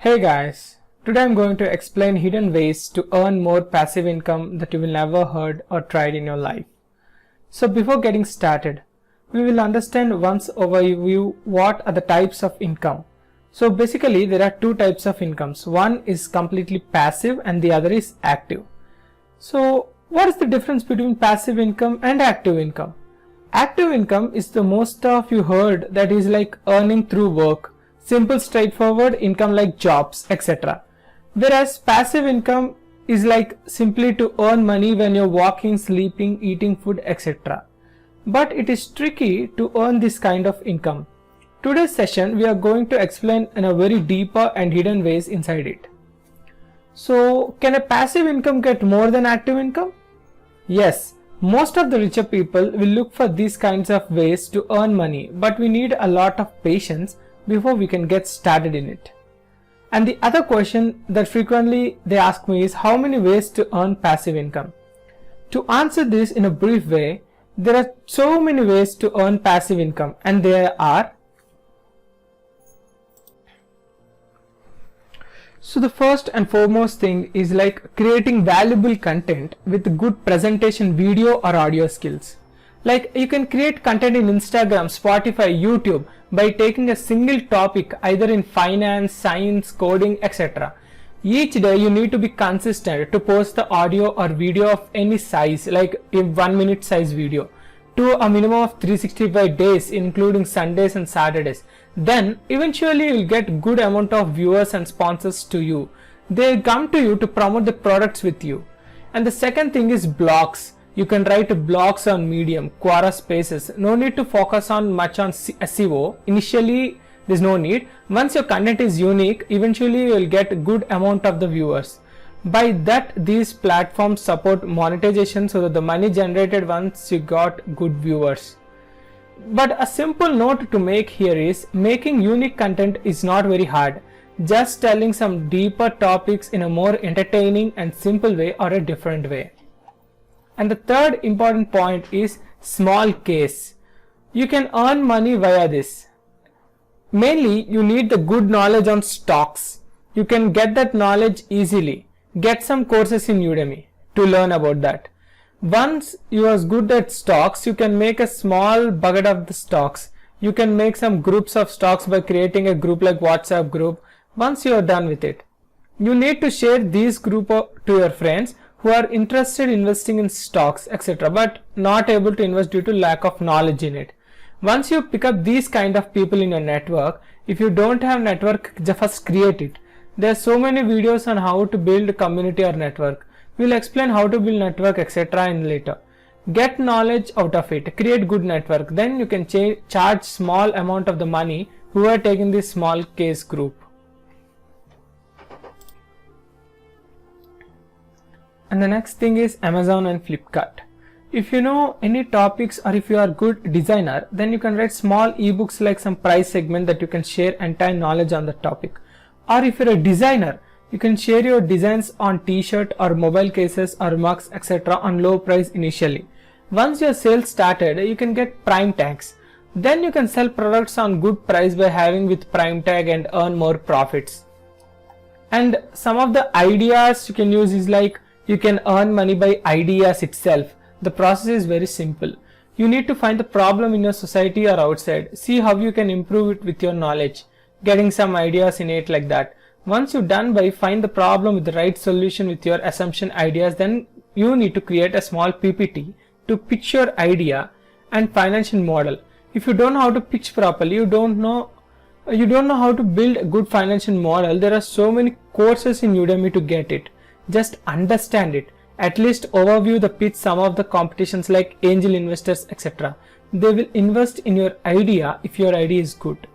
Hey guys, today I'm going to explain hidden ways to earn more passive income that you will never heard or tried in your life. So before getting started, we will understand once overview what are the types of income. So basically there are two types of incomes. One is completely passive and the other is active. So what is the difference between passive income and active income? Active income is the most of you heard, that is like earning through work. Simple straightforward income like jobs, etc. Whereas passive income is like simply to earn money when you're walking, sleeping, eating food, etc. But it is tricky to earn this kind of income. Today's session we are going to explain in a very deeper and hidden ways inside it. So can a passive income get more than active income? Yes, most of the richer people will look for these kinds of ways to earn money, but we need a lot of patience before we can get started in it. And the other question that frequently they ask me is how many ways to earn passive income. To answer this in a brief way, there are so many ways to earn passive income, and there are. So the first and foremost thing is like creating valuable content with good presentation video or audio skills. Like you can create content in Instagram, Spotify, YouTube by taking a single topic either in finance, science, coding, etc. Each day you need to be consistent to post the audio or video of any size, like a 1 minute size video, to a minimum of 365 days including Sundays and Saturdays. Then eventually you will get good amount of viewers and sponsors to you. They come to you to promote the products with you. And the second thing is blogs. You can write blogs on Medium, Quora Spaces. No need to focus on much on SEO. Initially, there's no need. Once your content is unique, eventually you will get good amount of the viewers. By that, these platforms support monetization so that the money generated once you got good viewers. But a simple note to make here is making unique content is not very hard. Just telling some deeper topics in a more entertaining and simple way or a different way. And the third important point is small case. You can earn money via this. Mainly, you need the good knowledge on stocks. You can get that knowledge easily. Get some courses in Udemy to learn about that. Once you are good at stocks, you can make a small bucket of the stocks. You can make some groups of stocks by creating a group like WhatsApp group. Once you are done with it, you need to share these group to your friends who are interested in investing in stocks, etc., but not able to invest due to lack of knowledge in it. Once you pick up these kind of people in your network, if you don't have network, just create it. There are so many videos on how to build a community or network. We'll explain how to build network, etc. in later. Get knowledge out of it, create good network, then you can charge small amount of the money who are taking this small case group. And the next thing is Amazon and Flipkart. If you know any topics or if you are a good designer, then you can write small ebooks like some price segment that you can share entire knowledge on the topic. Or if you're a designer, you can share your designs on t-shirt or mobile cases or mugs, etc. on low price initially. Once your sales started, you can get prime tags. Then you can sell products on good price by having with prime tag and earn more profits. And some of the ideas you can use is like you can earn money by ideas itself. The process is very simple. You need to find the problem in your society or outside. See how you can improve it with your knowledge. Getting some ideas in it like that. Once you're done by find the problem with the right solution with your assumption ideas, then you need to create a small PPT to pitch your idea and financial model. If you don't know how to pitch properly, you don't know how to build a good financial model, there are so many courses in Udemy to get it. Just understand it. At least overview the pitch some of the competitions like angel investors, etc. They will invest in your idea if your idea is good.